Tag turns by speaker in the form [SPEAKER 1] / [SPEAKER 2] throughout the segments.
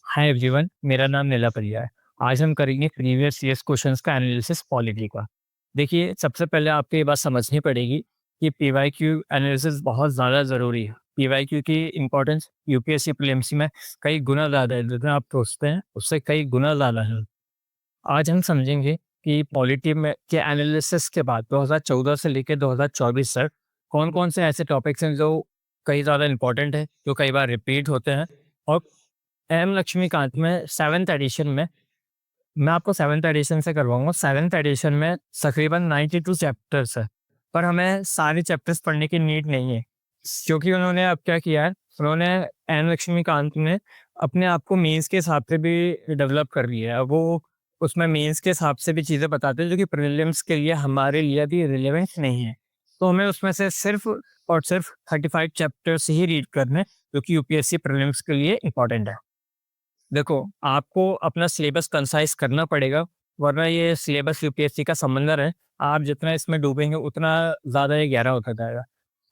[SPEAKER 1] Hi everyone, मेरा नाम नीला परिया है। आज हम करेंगे प्रीवियस ईयर्स क्वेश्चंस का एनालिसिस पॉलिटी का। देखिए, सबसे पहले आपको ये बात समझनी पड़ेगी कि पीवाईक्यू एनालिसिस बहुत ज़्यादा ज़रूरी है। पीवाईक्यू की इम्पोर्टेंस यूपीएससी प्रीलिम्स में कई गुना ज़्यादा है, जितना आप सोचते हैं उससे कई गुना ज़्यादा है। आज हम समझेंगे कि पॉलिटी में के एनालिसिस के बाद 2014 से लेकर 2024 तक कौन-कौन से ऐसे टॉपिक्स हैं जो कई ज़्यादा इम्पोर्टेंट है, जो कई बार रिपीट होते हैं। और एम लक्ष्मीकांत में 7th एडिशन में मैं आपको 7th एडिशन से करवाऊँगा। 7th एडिशन में तकरीबन 92 चैप्टर्स है, पर हमें सारे चैप्टर्स पढ़ने की नीड नहीं है, क्योंकि उन्होंने अब क्या किया है, उन्होंने एम लक्ष्मीकांत ने अपने आप को मेंस के हिसाब से भी डेवलप कर लिया है। अब वो उसमें मेंस के हिसाब से भी चीज़ें बताते हैं, जो कि प्रीलिम्स के लिए हमारे लिए अभी रिलेवेंट नहीं है। तो हमें उसमें से सिर्फ़ और सिर्फ़ 35 चैप्टर्स ही रीड करने हैं, जो कि यूपीएससी प्रीलिम्स के लिए इम्पोर्टेंट है। देखो, आपको अपना सिलेबस कंसाइज़ करना पड़ेगा, वरना ये सिलेबस यूपीएससी का समंदर है। आप जितना इसमें डूबेंगे, उतना ज़्यादा ये गहरा होता जाएगा।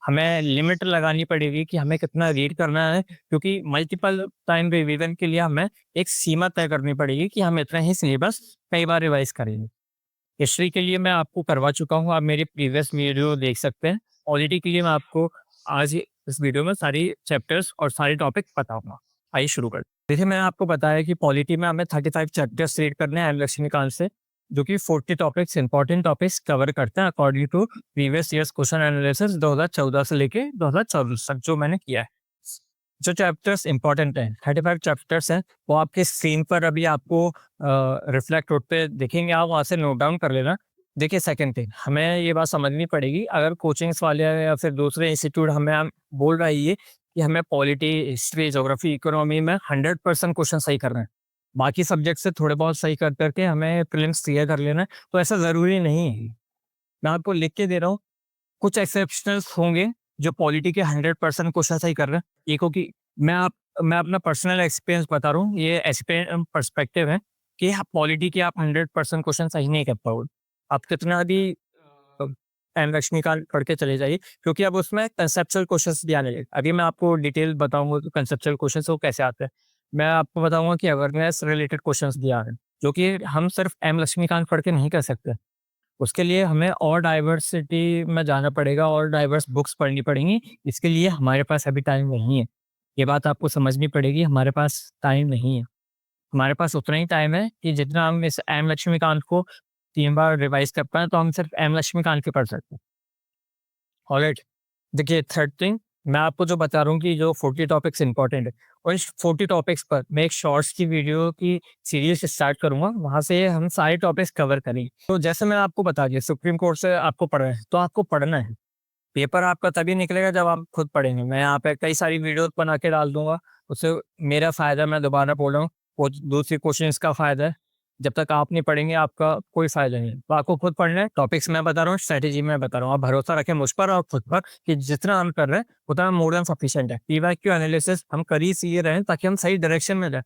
[SPEAKER 1] हमें लिमिट लगानी पड़ेगी कि हमें कितना रीड करना है, क्योंकि मल्टीपल टाइम रिवीजन के लिए हमें एक सीमा तय करनी पड़ेगी कि हम इतना ही सिलेबस कई बार रिवाइज़ करेंगे। हिस्ट्री के लिए मैं आपको करवा चुका हूँ, आप मेरी प्रीवियस वीडियो देख सकते हैं। पॉलिटी के लिए मैं आपको आज इस वीडियो में सारी चैप्टर्स और सारे टॉपिक बताऊँगा। आइए शुरू करते हैं। देखिए, मैंने आपको बताया कि पॉलिटी में हमें 35 चैप्टर्स रीड करने हैं एम लक्ष्मीकांत से, जो कि 40 टॉपिक्स इंपॉर्टेंट टॉपिक्स कवर करते हैं according to previous years question analysis 2014 से लेके 2024 तक जो मैंने किया है। जो चैप्टर्स इंपॉर्टेंट हैं, 35 चैप्टर्स हैं, वो आपके स्क्रीन पर अभी आपको रिफ्लेक्ट होते दिखेंगे, आप वहाँ से नोट डाउन कर लेना। देखिए, सेकंड थिंग, हमें ये बात समझनी पड़ेगी, अगर कोचिंग्स वाले या फिर दूसरे इंस्टीट्यूट हमें बोल रहा है ये कि हमें पॉलिटी, हिस्ट्री, ज्योग्राफी, इकोनॉमी में 100% क्वेश्चन सही करना है। बाकी सब्जेक्ट से थोड़े बहुत सही कर करके हमें प्रीलिम्स क्लियर कर लेना है, तो ऐसा ज़रूरी नहीं है। मैं आपको लिख के दे रहा हूँ, कुछ एक्सेप्शनल्स होंगे जो पॉलिटी के 100% क्वेश्चन सही कर रहे हैं। एक हो कि मैं अपना पर्सनल एक्सपीरियंस बता रहा हूँ, ये पर्सपेक्टिव है कि आप पॉलिटी के आप 100% क्वेश्चन सही नहीं कर पाओगे। आप कितना भी अ, एम लक्ष्मीकांत पढ़ के चले जाइए, क्योंकि अब उसमें कंसेप्चुअल क्वेश्चंस भी आने लगे। अभी मैं आपको डिटेल बताऊँगा कि कंसेप्चुअल क्वेश्चंस वो कैसे आते हैं। मैं आपको बताऊँगा कि अवेयरनेस रिलेटेड क्वेश्चंस भी आ रहे हैं, जो कि हम सिर्फ एम लक्ष्मीकांत पढ़ के नहीं कर सकते। उसके लिए हमें और डाइवर्सिटी में जाना पड़ेगा और डाइवर्स बुक्स पढ़नी पड़ेंगी। इसके लिए हमारे पास अभी टाइम नहीं है। ये बात आपको समझनी पड़ेगी, हमारे पास टाइम नहीं है। हमारे पास उतना ही टाइम है कि जितना हम इस एम लक्ष्मीकांत को 3 बार रिवाइज़ कर पाएँ, तो हम सिर्फ़ एम लक्ष्मीकांत के पढ़ सकते हैं। ऑलराइट। देखिए, थर्ड थिंग, मैं आपको जो बता रहा हूँ कि जो 40 टॉपिक्स इम्पोर्टेंट है, और इस 40 टॉपिक्स पर मैं एक शॉर्ट्स की वीडियो की सीरीज़ स्टार्ट करूँगा, वहाँ से हम सारे टॉपिक्स कवर करेंगे। तो जैसे मैंने आपको बता दिया, सुप्रीम कोर्ट से आपको पढ़ना है, तो आपको पढ़ना है। पेपर आपका तभी निकलेगा जब आप खुद पढ़ेंगे। मैं यहाँ पे कई सारी वीडियोज़ बना के डाल दूँगा, उससे मेरा फ़ायदा, मैं दोबारा बोल रहा हूँ, वो दूसरी क्वेश्चन्स का फ़ायदा है। जब तक आप नहीं पढ़ेंगे, आपका कोई फ़ायदा नहीं है। तो आपको खुद पढ़ना है, टॉपिक्स मैं बता रहा हूँ, स्ट्रैटेजी मैं बता रहा हूँ। आप भरोसा रखें मुझ पर और खुद पर कि जितना हम कर रहे हैं, उतना मोर देन सफिशिएंट है। पीवाईक्यू एनालिसिस हम कर ही इसीलिए रहे हैं ताकि हम सही डायरेक्शन में जाएँ।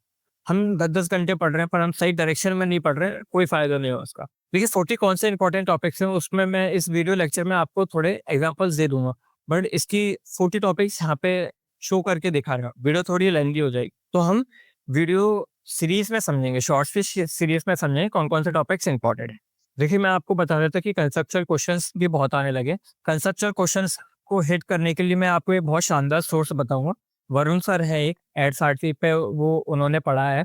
[SPEAKER 1] हम 10-10 घंटे पढ़ रहे हैं, पर हम सही डायरेक्शन में नहीं पढ़ रहे हैं, कोई फ़ायदा नहीं है उसका। देखिए, 40 कौन से इंपॉर्टेंट टॉपिक्स हैं, उसमें मैं इस वीडियो लेक्चर में आपको थोड़े एग्ज़ाम्पल्स दे दूँगा। बट इसकी 40 टॉपिक्स यहाँ पे शो करके दिखा रहा हूँ। वीडियो थोड़ी लेंथी हो जाएगी। तो हम वीडियो सीरीज़ में समझेंगे, शॉर्ट्स की सीरीज़ में समझेंगे कौन-कौन से टॉपिक्स इंपॉर्टेंट हैं। देखिए, मैं आपको बता देता कि कंसेप्चुअल क्वेश्चंस भी बहुत आने लगे। कंसेप्चुअल क्वेश्चंस को हिट करने के लिए मैं आपको एक बहुत शानदार सोर्स बताऊँगा। वरुण सर है एक, एडसारसी पे वो उन्होंने पढ़ा है।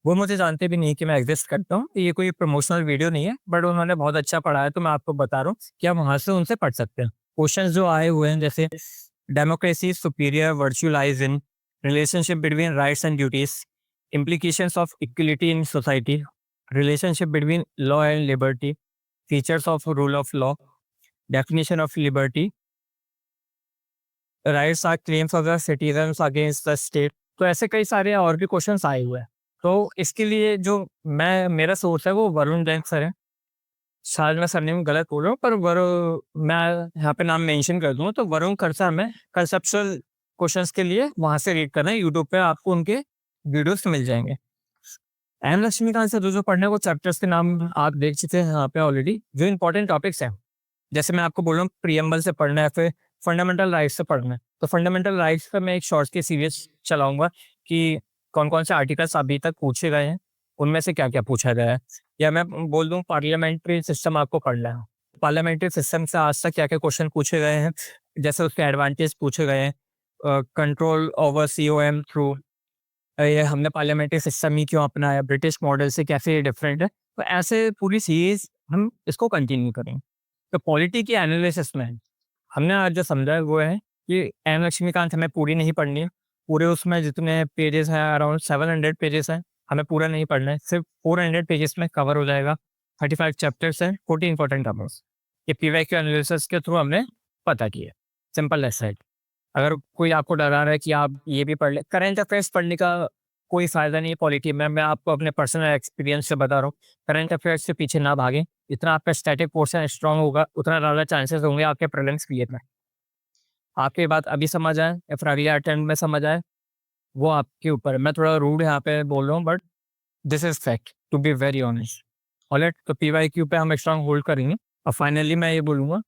[SPEAKER 1] वो मुझे जानते भी नहीं कि मैं एग्ज़िस्ट करता हूँ। ये कोई प्रमोशनल वीडियो नहीं है, बट उन्होंने बहुत अच्छा पढ़ाया है, तो मैं आपको बता रहा हूँ कि आप वहाँ से उनसे पढ़ सकते हैं। क्वेश्चंस जो आए हुए हैं, जैसे democracy superior virtue lies in relationship between rights and duties, implications of equality in society, relationship between law and liberty, features of rule of law, definition of liberty, rights are claims of the citizens against the state। तो ऐसे कई सारे और भी questions आए हुए हैं। तो इसके लिए जो मैं मेरा सोर्स है वो वरुण जैन सर है। शायद मैं सरनेम गलत बोल रहा हूँ, पर मैं यहाँ पे नाम मेंशन कर दूँगा, तो वरुण कर सर में कंसेप्चुअल क्वेश्चंस के लिए वहाँ से रीड करना है, यूट्यूब पे आपको उनके वीडियोस मिल जाएँगे। एम लक्ष्मीकांत से जो पढ़ने को चैप्टर्स के नाम आप देख चुके हैं यहाँ पे ऑलरेडी, जो इंपॉर्टेंट टॉपिक्स हैं। जैसे मैं आपको बोल रहा हूँ, प्रिएम्बल से पढ़ना है, फिर फंडामेंटल राइट्स से पढ़ना है। तो फंडामेंटल राइट्स पे मैं एक शॉर्ट्स की सीरीज चलाऊँगा कि कौन-कौन से आर्टिकल्स अभी तक पूछे गए हैं, उनमें से क्या-क्या पूछा गया है। या मैं बोल दूँ पार्लियामेंट्री सिस्टम आपको पढ़ना है। पार्लियामेंट्री सिस्टम से आज तक क्या-क्या क्वेश्चन पूछे गए हैं, जैसे उसके एडवांटेज पूछे गए हैं, कंट्रोल ओवर सीओएम थ्रू ये हमने पार्लियामेंट्री सिस्टम ही क्यों अपनाया, ब्रिटिश मॉडल से कैसे ये डिफरेंट है। तो ऐसे पूरी सीरीज़ हम इसको कंटिन्यू करेंगे। तो पॉलिटी की एनालिसिस में हमने आज जो समझा है वो है कि एम लक्ष्मीकांत हमें पूरी नहीं पढ़नी है। पूरे उसमें जितने पेजेज़ हैं अराउंड 700 पेजेज़ हैं, हमें पूरा नहीं पढ़ना है। सिर्फ़ 400 पेजेज़ में कवर हो जाएगा। 35 चैप्टर्स हैं, 40 इंपॉर्टेंट टॉपिक्स। ये पीवाईक्यू एनालिसिस के थ्रू हमने पता किया। Simple as that. अगर कोई आपको डरा रहा है कि आप ये भी पढ़ लें, करंट अफेयर्स पढ़ने का कोई फ़ायदा नहीं है पॉलिटी में। मैं आपको अपने पर्सनल एक्सपीरियंस से बता रहा हूँ। करंट अफेयर्स से पीछे ना भागें। जितना आपका स्टैटिक पोर्शन स्ट्रॉन्ग होगा, उतना ज़्यादा चांसेस होंगे आपके प्रीलिम्स क्लियर में। आपको ये बात अभी समझ आए या फिर अगले अटेम्प्ट में समझ आए, वो आपके ऊपर है। मैं थोड़ा रूड यहाँ पे बोल रहा हूँ but this is fact to be very honest. Alright, तो पीवाईक्यू पे हम स्ट्रांग होल्ड करेंगे। और फाइनली मैं ये बोलूँगा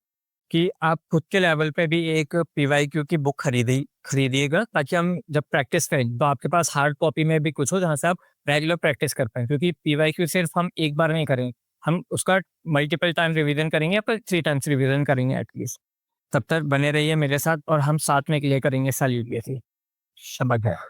[SPEAKER 1] कि आप खुद के लेवल पे भी एक पीवाईक्यू की बुक खरीदिएगा, ताकि हम जब प्रैक्टिस करें तो आपके पास हार्ड कॉपी में भी कुछ हो जहाँ से आप रेगुलर प्रैक्टिस कर पाएँ। क्योंकि पीवाईक्यू सिर्फ हम एक बार नहीं करेंगे, हम उसका मल्टीपल टाइम रिवीजन करेंगे या फिर 3 टाइम्स रिवीजन करेंगे एटलीस्ट। तब तक बने रहिए मेरे साथ और हम साथ में क्लियर करेंगे सॉलिडली। शब्बा खैर।